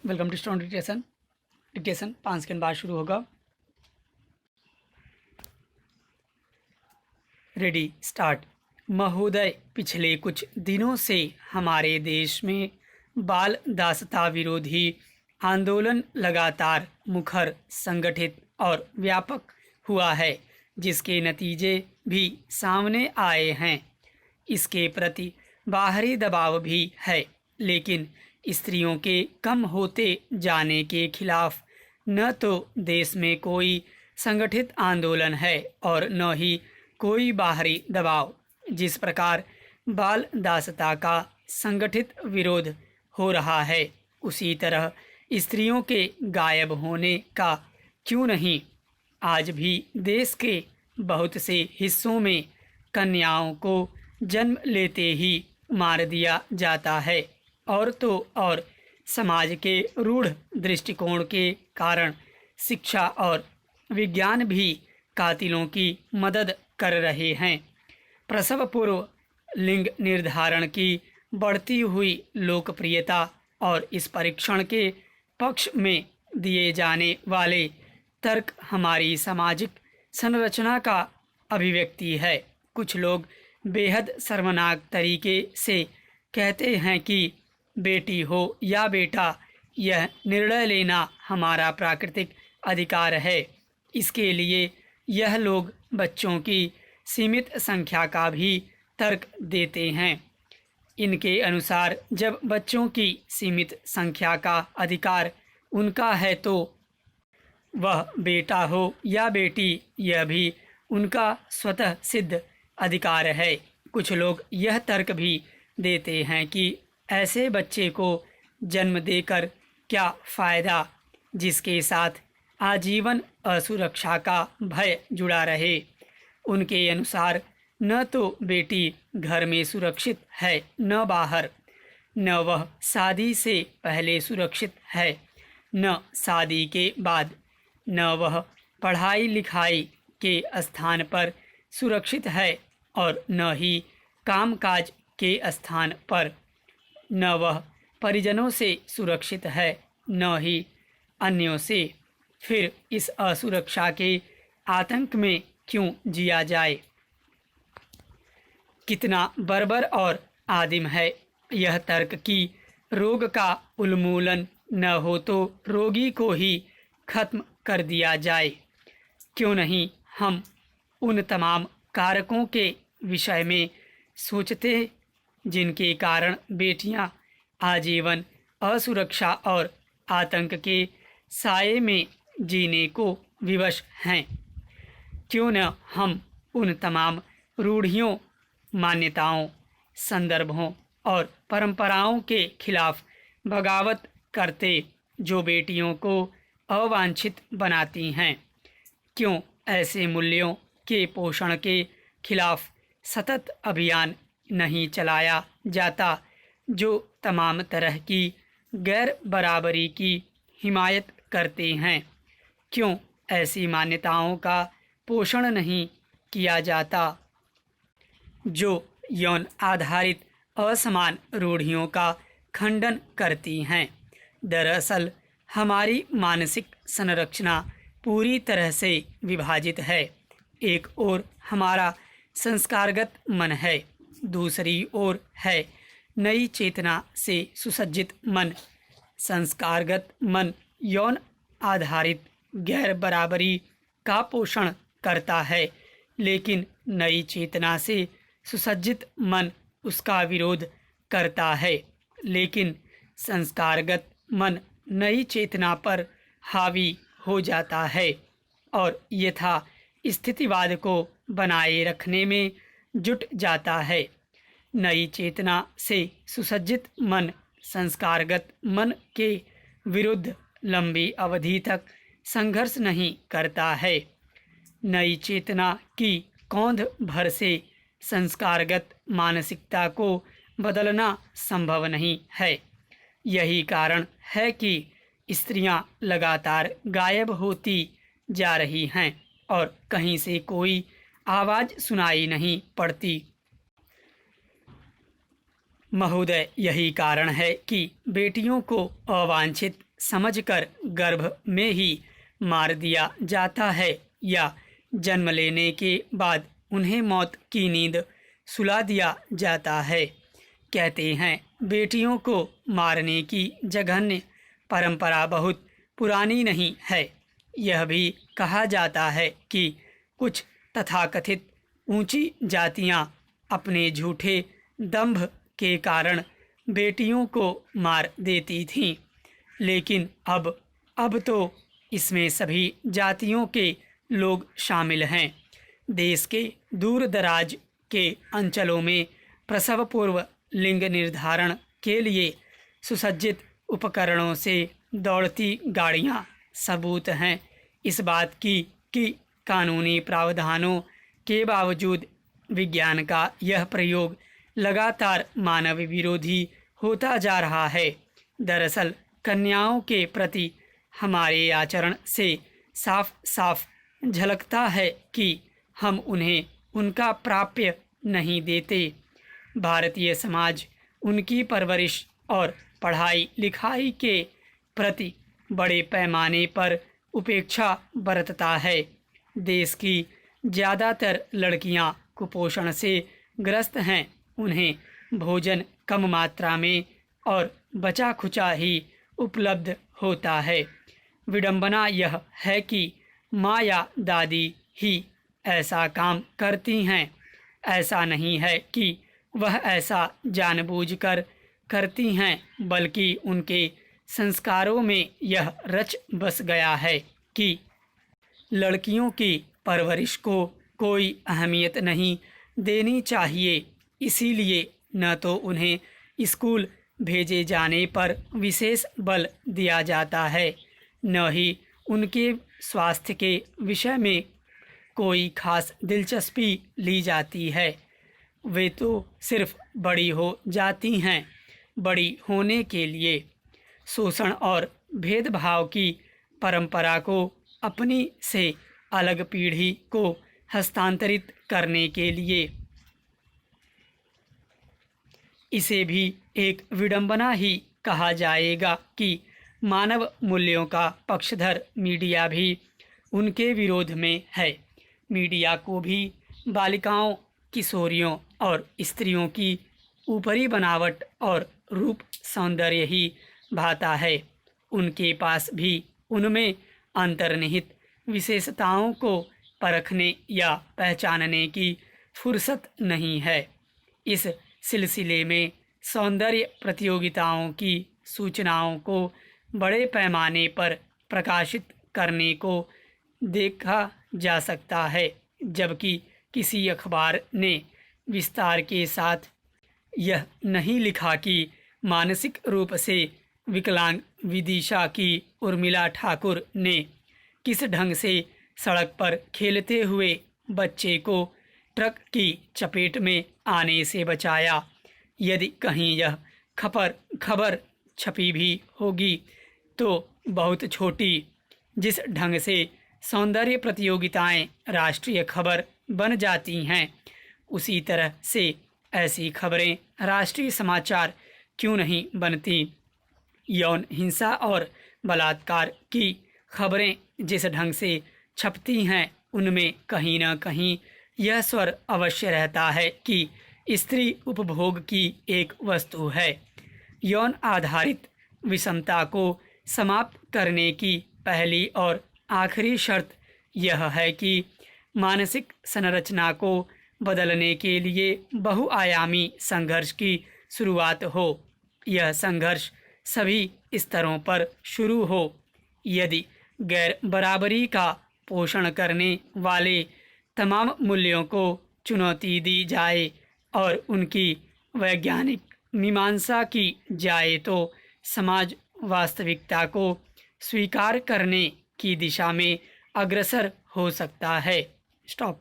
Welcome to student dictation 5 second बाद शुरू होगा। Ready start. महोदय, पिछले कुछ दिनों से हमारे देश में बाल दासता विरोधी आंदोलन लगातार मुखर, संगठित और व्यापक हुआ है, जिसके नतीजे भी सामने आए हैं। इसके प्रति बाहरी दबाव भी है, लेकिन स्त्रियों के कम होते जाने के खिलाफ न तो देश में कोई संगठित आंदोलन है और न ही कोई बाहरी दबाव। जिस प्रकार बाल दासता का संगठित विरोध हो रहा है, उसी तरह स्त्रियों के गायब होने का क्यों नहीं। आज भी देश के बहुत से हिस्सों में कन्याओं को जन्म लेते ही मार दिया जाता है, और तो और समाज के रूढ़ दृष्टिकोण के कारण शिक्षा और विज्ञान भी कातिलों की मदद कर रहे हैं। प्रसव पूर्व लिंग निर्धारण की बढ़ती हुई लोकप्रियता और इस परीक्षण के पक्ष में दिए जाने वाले तर्क हमारी सामाजिक संरचना का अभिव्यक्ति है। कुछ लोग बेहद शर्मनाक तरीके से कहते हैं कि बेटी हो या बेटा, यह निर्णय लेना हमारा प्राकृतिक अधिकार है। इसके लिए यह लोग बच्चों की सीमित संख्या का भी तर्क देते हैं। इनके अनुसार जब बच्चों की सीमित संख्या का अधिकार उनका है, तो वह बेटा हो या बेटी, यह भी उनका स्वतः सिद्ध अधिकार है। कुछ लोग यह तर्क भी देते हैं कि ऐसे बच्चे को जन्म देकर क्या फ़ायदा, जिसके साथ आजीवन असुरक्षा का भय जुड़ा रहे। उनके अनुसार न तो बेटी घर में सुरक्षित है, न बाहर, न वह शादी से पहले सुरक्षित है, न शादी के बाद, न वह पढ़ाई लिखाई के स्थान पर सुरक्षित है, और न ही कामकाज के स्थान पर। न वह परिजनों से सुरक्षित है, न ही अन्यों से। फिर इस असुरक्षा के आतंक में क्यों जिया जाए। कितना बर्बर और आदिम है यह तर्क कि रोग का उन्मूलन न हो तो रोगी को ही खत्म कर दिया जाए। क्यों नहीं हम उन तमाम कारकों के विषय में सोचते जिनके कारण बेटियां आजीवन असुरक्षा और आतंक के साए में जीने को विवश हैं। क्यों न हम उन तमाम रूढ़ियों, मान्यताओं, संदर्भों और परंपराओं के खिलाफ बगावत करते जो बेटियों को अवांछित बनाती हैं। क्यों ऐसे मूल्यों के पोषण के खिलाफ सतत अभियान नहीं चलाया जाता जो तमाम तरह की गैर बराबरी की हिमायत करते हैं। क्यों ऐसी मान्यताओं का पोषण नहीं किया जाता जो यौन आधारित असमान रूढ़ियों का खंडन करती हैं। दरअसल हमारी मानसिक संरचना पूरी तरह से विभाजित है। एक ओर हमारा संस्कारगत मन है, दूसरी ओर है नई चेतना से सुसज्जित मन। संस्कारगत मन यौन आधारित गैर बराबरी का पोषण करता है, लेकिन नई चेतना से सुसज्जित मन उसका विरोध करता है। लेकिन संस्कारगत मन नई चेतना पर हावी हो जाता है और यथा स्थितिवाद को बनाए रखने में जुट जाता है। नई चेतना से सुसज्जित मन संस्कारगत मन के विरुद्ध लंबी अवधि तक संघर्ष नहीं करता है। नई चेतना की कौंध भर से संस्कारगत मानसिकता को बदलना संभव नहीं है। यही कारण है कि स्त्रियां लगातार गायब होती जा रही हैं और कहीं से कोई आवाज़ सुनाई नहीं पड़ती। महोदय, यही कारण है कि बेटियों को अवांछित समझकर गर्भ में ही मार दिया जाता है या जन्म लेने के बाद उन्हें मौत की नींद सुला दिया जाता है। कहते हैं बेटियों को मारने की जघन्य परंपरा बहुत पुरानी नहीं है। यह भी कहा जाता है कि कुछ तथाकथित ऊंची जातियां अपने झूठे दंभ के कारण बेटियों को मार देती थीं, लेकिन अब तो इसमें सभी जातियों के लोग शामिल हैं। देश के दूर दराज के अंचलों में प्रसव पूर्व लिंग निर्धारण के लिए सुसज्जित उपकरणों से दौड़ती गाड़ियां सबूत हैं इस बात की कि कानूनी प्रावधानों के बावजूद विज्ञान का यह प्रयोग लगातार मानव विरोधी होता जा रहा है। दरअसल कन्याओं के प्रति हमारे आचरण से साफ साफ झलकता है कि हम उन्हें उनका प्राप्य नहीं देते। भारतीय समाज उनकी परवरिश और पढ़ाई लिखाई के प्रति बड़े पैमाने पर उपेक्षा बरतता है। देश की ज़्यादातर लड़कियां कुपोषण से ग्रस्त हैं। उन्हें भोजन कम मात्रा में और बचा खुचा ही उपलब्ध होता है। विडंबना यह है कि माँ या दादी ही ऐसा काम करती हैं। ऐसा नहीं है कि वह ऐसा जानबूझकर करती हैं, बल्कि उनके संस्कारों में यह रच बस गया है कि लड़कियों की परवरिश को कोई अहमियत नहीं देनी चाहिए। इसीलिए न तो उन्हें स्कूल भेजे जाने पर विशेष बल दिया जाता है, न ही उनके स्वास्थ्य के विषय में कोई खास दिलचस्पी ली जाती है। वे तो सिर्फ बड़ी हो जाती हैं। बड़ी होने के लिए शोषण और भेदभाव की परंपरा को अपनी से अलग पीढ़ी को हस्तांतरित करने के लिए इसे भी एक विडंबना ही कहा जाएगा कि मानव मूल्यों का पक्षधर मीडिया भी उनके विरोध में है। मीडिया को भी बालिकाओं, किशोरियों और स्त्रियों की ऊपरी बनावट और रूप सौंदर्य ही भाता है। उनके पास भी उनमें अंतर्निहित विशेषताओं को परखने या पहचानने की फुर्सत नहीं है। इस सिलसिले में सौंदर्य प्रतियोगिताओं की सूचनाओं को बड़े पैमाने पर प्रकाशित करने को देखा जा सकता है, जबकि किसी अखबार ने विस्तार के साथ यह नहीं लिखा कि मानसिक रूप से विकलांग विदिशा की उर्मिला ठाकुर ने किस ढंग से सड़क पर खेलते हुए बच्चे को ट्रक की चपेट में आने से बचाया। यदि कहीं यह खबर छपी भी होगी तो बहुत छोटी। जिस ढंग से सौंदर्य प्रतियोगिताएं राष्ट्रीय खबर बन जाती हैं, उसी तरह से ऐसी खबरें राष्ट्रीय समाचार क्यों नहीं बनती। यौन हिंसा और बलात्कार की खबरें जिस ढंग से छपती हैं, उनमें कहीं न कहीं यह स्वर अवश्य रहता है कि स्त्री उपभोग की एक वस्तु है। यौन आधारित विषमता को समाप्त करने की पहली और आखिरी शर्त यह है कि मानसिक संरचना को बदलने के लिए बहुआयामी संघर्ष की शुरुआत हो। यह संघर्ष सभी स्तरों पर शुरू हो। यदि गैर बराबरी का पोषण करने वाले तमाम मूल्यों को चुनौती दी जाए और उनकी वैज्ञानिक मीमांसा की जाए तो समाज वास्तविकता को स्वीकार करने की दिशा में अग्रसर हो सकता है। स्टॉप।